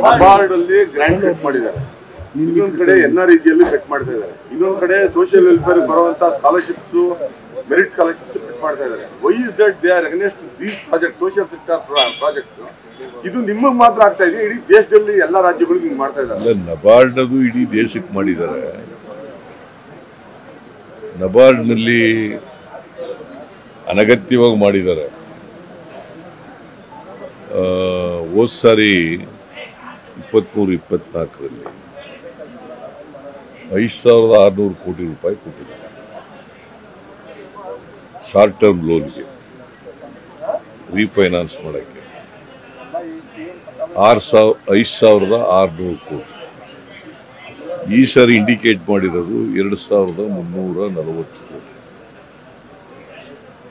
ನಬಾರ್ಡ್ ಅಲ್ಲಿ grant cut ಮಾಡಿದ್ದಾರೆ, ಇನ್ನೊಂದ್ ಕಡೆ NREG ಕಟ್ ಮಾಡ್ತಾ ಇದ್ದಾರೆ, ಇನ್ನೊಂದ್ ಕಡೆ ಸೋಷಿಯಲ್ ವೆಲ್ಫೇರ್ ಬರುವಂತ ಸ್ಕಾಲರ್ಶಿಪ್ಸ್ ಮೆರಿಟ್ ಸ್ಕಾಲರ್ಶಿಪ್ಸ್ ಕಟ್ ಮಾಡ್ತಾ ಇದ್ದಾರೆ. Why is that they are against these project, social sector projects? ಇದು ನಿಮಗೆ ಮಾತ್ರ ಆಗ್ತಾ ಇದೆ, ಇಡೀ ದೇಶದಲ್ಲಿ ಎಲ್ಲ ರಾಜ್ಯಗಳಿಗೂ ಹಿಂಗ್ ಮಾಡ್ತಾ ಇದ್ದಾರೆ. ನಬಾರ್ಡ್ ಅದು ಇಡೀ ದೇಶಕ್ಕೆ ಮಾಡಿದ್ದಾರೆ. ನಬಾರ್ಡ್ನಲ್ಲಿ ಅನಗತ್ಯವಾಗಿ ಮಾಡಿದ್ದಾರೆ. ಹೋದ ಸಾರಿ 23-24ರಲ್ಲಿ 5,600 ಕೋಟಿ ರೂಪಾಯಿ ಕೊಟ್ಟಿದ್ದಾರೆ ಶಾರ್ಟ್ ಟರ್ಮ್ ಲೋನ್ಗೆ ರೀಫೈನಾನ್ಸ್ ಮಾಡೋಕ್ಕೆ. 5,600 ಕೋಟಿ. ಈ ಸಾರಿ ಇಂಡಿಕೇಟ್ ಮಾಡಿರೋದು 2,340 ಕೋಟಿ.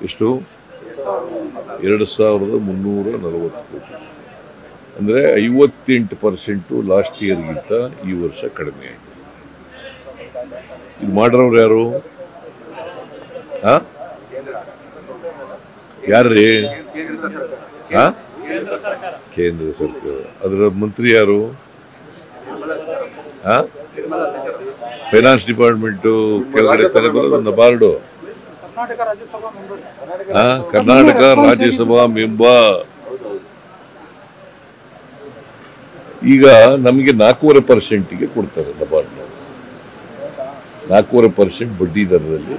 ಎಷ್ಟು? 2,340 ಕೋಟಿ. ಅಂದರೆ 58% ಲಾಸ್ಟ್ ಇಯರ್ಗಿಂತ ಈ ವರ್ಷ ಕಡಿಮೆ ಆಯಿತು. ಇದು ಮಾಡಿರೋರು ಯಾರು? ಯಾರ್ರೀ? ಕೇಂದ್ರ ಸರ್ಕಾರ. ಅದರ ಮಂತ್ರಿ ಯಾರು? ಫೈನಾನ್ಸ್ ಡಿಪಾರ್ಟ್ಮೆಂಟ್ ಕೆಳಗಡೆ ತಾನೇ ಬರೋದು ನಬಾರ್ಡು. ಕರ್ನಾಟಕ ರಾಜ್ಯಸಭಾ ಮೆಂಬರ್. ಈಗ ನಮಗೆ 4.5% ಕೊಡ್ತಾರೆ ನಬಾರ್ಡ್. 4.5% ಬಡ್ಡಿ ದರದಲ್ಲಿ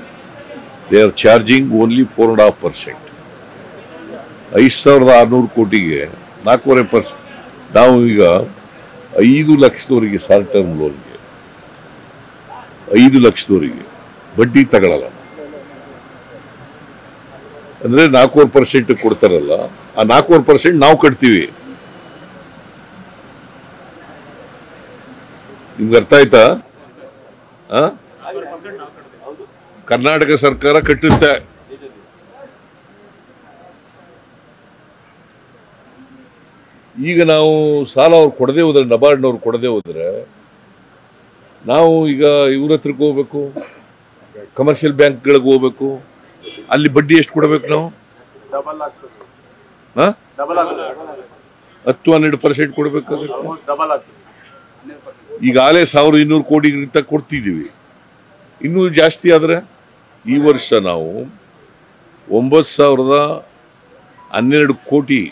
ದೇ ಆರ್ ಚಾರ್ಜಿಂಗ್ ಓನ್ಲಿ 4.5%. 5,600 ಕೋಟಿಗೆ 4.5%. ನಾವು ಈಗ 5 ಲಕ್ಷದವರೆಗೆ ಶಾರ್ಟ್ ಟರ್ಮ್ ಲೋನ್ಗೆ 5 ಲಕ್ಷದವರೆಗೆ ಬಡ್ಡಿ ತಗೊಳ್ಳಲ್ಲ. ಅಂದ್ರೆ 4.5% ಕೊಡ್ತಾರಲ್ಲ, ಆ 4.5% ನಾವು ಕಟ್ತೀವಿ. ನಿಮ್ಗೆ ಅರ್ಥ ಆಯ್ತಾ? ಕರ್ನಾಟಕ ಸರ್ಕಾರ ಕಟ್ಟುತ್ತೆ. ಈಗ ನಾವು ಸಾಲ ಅವ್ರು ಕೊಡದೆ ಹೋದ್ರೆ, ನಬಾರ್ಡ್ನವ್ರು ಕೊಡದೆ ಹೋದ್ರೆ, ನಾವು ಈಗ ಇವ್ರ ಹತ್ರಕ್ಕೆ ಹೋಗ್ಬೇಕು, ಕಮರ್ಷಿಯಲ್ ಬ್ಯಾಂಕ್ಗಳಿಗೆ ಹೋಗ್ಬೇಕು. ಅಲ್ಲಿ ಬಡ್ಡಿ ಎಷ್ಟು ಕೊಡಬೇಕು ನಾವು? 10-12% ಕೊಡಬೇಕಾಗುತ್ತೆ. ಈಗಾಗಲೇ 1,200 ಕೋಟಿಗಿಂತ ಕೊಡ್ತಿದ್ದೀವಿ. ಇನ್ನೂ ಜಾಸ್ತಿ ಆದರೆ ಈ ವರ್ಷ ನಾವು 9,012 ಕೋಟಿ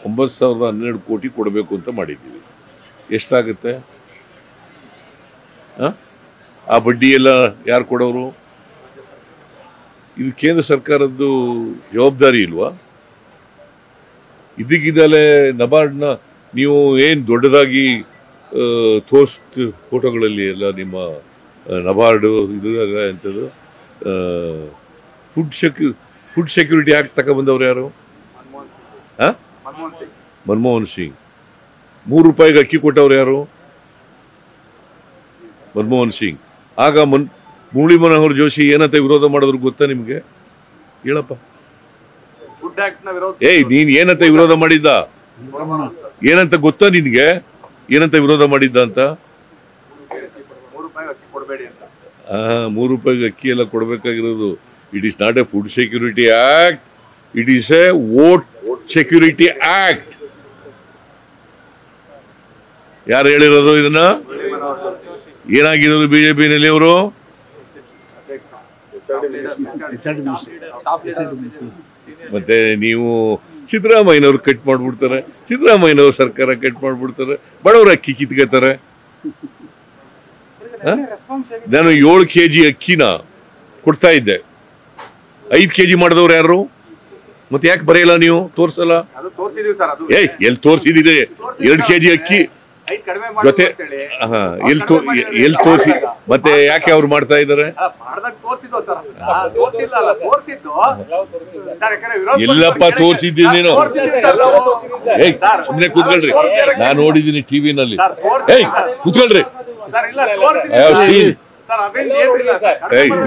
9,012 ಕೋಟಿ ಕೊಡಬೇಕು ಅಂತ ಮಾಡಿದ್ದೀವಿ. ಎಷ್ಟಾಗುತ್ತೆ? ಆ ಬಡ್ಡಿ ಎಲ್ಲ ಯಾರು ಕೊಡೋರು? ಇದು ಕೇಂದ್ರ ಸರ್ಕಾರದ್ದು ಜವಾಬ್ದಾರಿ ಇಲ್ವಾ? ಇದಕ್ಕಿದ್ದಲೇ ನಬಾರ್ಡ್ನ ನೀವು ಏನು ದೊಡ್ಡದಾಗಿ ಫೋಟೋಗಳಲ್ಲಿ ಎಲ್ಲ ನಿಮ್ಮ ನಬಾರ್ಡು ಇದು ಎಂಥದ್ದು ಫುಡ್ ಸೆಕ್ಯೂರಿಟಿ ಆಕ್ಟ್ ತಗೊಂಡ್ಬಂದವ್ರು ಯಾರು? ಮನಮೋಹನ್ ಸಿಂಗ್. 3 ರೂಪಾಯಿಗೆ ಅಕ್ಕಿ ಕೊಟ್ಟವ್ರು ಯಾರು? ಮನಮೋಹನ್ ಸಿಂಗ್. ಆಗ ಮುರಳಿ ಮನೋಹರ್ ಜೋಶಿ ಏನಂತ ವಿರೋಧ ಮಾಡಿದ್ರು ಗೊತ್ತಾ ನಿಮ್ಗೆ? ಹೇಳಪ್ಪ. ನೀನ್ ಏನಂತ ವಿರೋಧ ಮಾಡಿದ್ದ? ಏನಂತ ಗೊತ್ತಾ ನಿನ್ಗೆ? ಏನಂತ ವಿರೋಧ ಮಾಡಿದ್ದ ಅಂತ? 3 ರೂಪಾಯಿಗೆ ಅಕ್ಕಿ ಎಲ್ಲ ಕೊಡ್ಬೇಕಾಗಿರೋದು. It is not a food security act, it is a vote security act. ಯಾರು ಹೇಳಿರೋದು ಇದನ್ನ? ಏನಾಗಿರೋದು ಬಿಜೆಪಿನಲ್ಲಿ ಅವರು? ಮತ್ತೆ ನೀವು ಸಿದ್ದರಾಮಯ್ಯನವ್ರು ಕಟ್ ಮಾಡ್ಬಿಡ್ತಾರೆ, ಸಿದ್ದರಾಮಯ್ಯನವ್ರ ಸರ್ಕಾರ ಕಟ್ ಮಾಡ್ಬಿಡ್ತಾರೆ, ಬಡವರ ಅಕ್ಕಿ ಕಿತ್ಕೋತಾರೆ. ನಾನು 7 kg ಅಕ್ಕಿನ ಕೊಡ್ತಾ ಇದ್ದೆ, 5 kg ಮಾಡಿದವ್ರು ಯಾರು? ಮತ್ತೆ ಯಾಕೆ ಬರೆಯಲ್ಲ ನೀವು? ತೋರ್ಸಲ್ಲ? ಎಲ್ಲಿ ತೋರ್ಸಿದಿದೆ? 2 kg ಅಕ್ಕಿ ಜೊತೆ ಎಲ್ಲಿ ತೋರಿಸಿ ಮತ್ತೆ ಯಾಕೆ ಅವ್ರು ಮಾಡ್ತಾ ಇದ್ದಾರೆ? ಎಲ್ಲಪ್ಪ ತೋರಿಸಿದ್ದೀನಿ ನೀನು? ಸುಮ್ಮನೆ ಕೂತ್ಕೊಳ್ರಿ, ನಾನು ನೋಡಿದ್ದೀನಿ ಟಿವಿನಲ್ಲಿ. ಕೂತ್ಕೊಳ್ರಿ.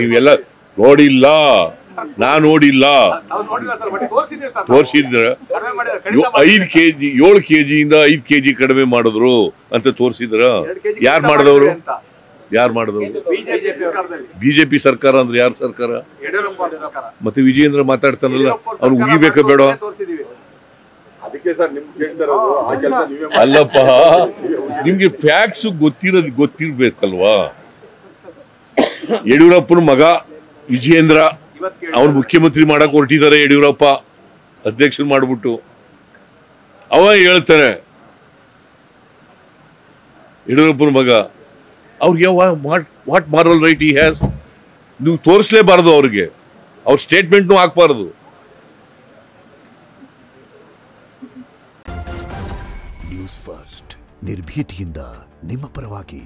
ನೀವೆಲ್ಲ ನೋಡಿಲ್ಲ, ನಾ ನೋಡಿಲ್ಲ. ತೋರಿಸಿದ್ರ 5 kg 7 kg ಇಂದ 5 kg ಕಡಿಮೆ ಮಾಡಿದ್ರು ಅಂತ ತೋರಿಸಿದ್ರ? ಯಾರು ಮಾಡಿದವರು? ಬಿಜೆಪಿ ಸರ್ಕಾರ ಅಂದ್ರೆ ಯಾರ ಸರ್ಕಾರ? ಮತ್ತೆ ವಿಜಯೇಂದ್ರ ಮಾತಾಡ್ತಾನಲ್ಲ, ಅವ್ನು ಉಗಿಬೇಕ ಬೇಡ? ಅದಕ್ಕೆ ಸರ್ ನಿಮ್ಗೆ ಕೇಳ್ತಾ ಇರೋದು ಆ ಕೆಲಸ ನೀವೇ ಮಾಡಿ. ಅಲ್ಲಪ್ಪ, ನಿಮ್ಗೆ ಫ್ಯಾಕ್ಟ್ಸ್ ಗೊತ್ತಿರ್ಬೇಕಲ್ವಾ? ಯಡಿಯೂರಪ್ಪನ ಮಗ ವಿಜಯೇಂದ್ರ ಅವ್ರು ಮುಖ್ಯಮಂತ್ರಿ ಮಾಡಕ್ ಹೊರಟಿದ್ದಾರೆ. ಯಡಿಯೂರಪ್ಪ ಅಧ್ಯಕ್ಷರು ಮಾಡ್ಬಿಟ್ಟು ಅವ ಹೇಳ್ತಾನೆ, ಯಡಿಯೂರಪ್ಪನ ಮಗ ಅವ್ರಿಗೆ ವಾಟ್ ಮಾರಲ್ ರೈಟ್ ಈ ಹ್ಯಾಸ್? ನೀವು ತೋರಿಸ್ಲೇಬಾರದು ಅವ್ರಿಗೆ, ಅವ್ರ ಸ್ಟೇಟ್ಮೆಂಟ್ನು ಹಾಕ್ಬಾರದು. ನ್ಯೂಸ್ ಫಸ್ಟ್ ನಿರ್ಭೀತಿಯಿಂದ ನಿಮ್ಮ ಪರವಾಗಿ.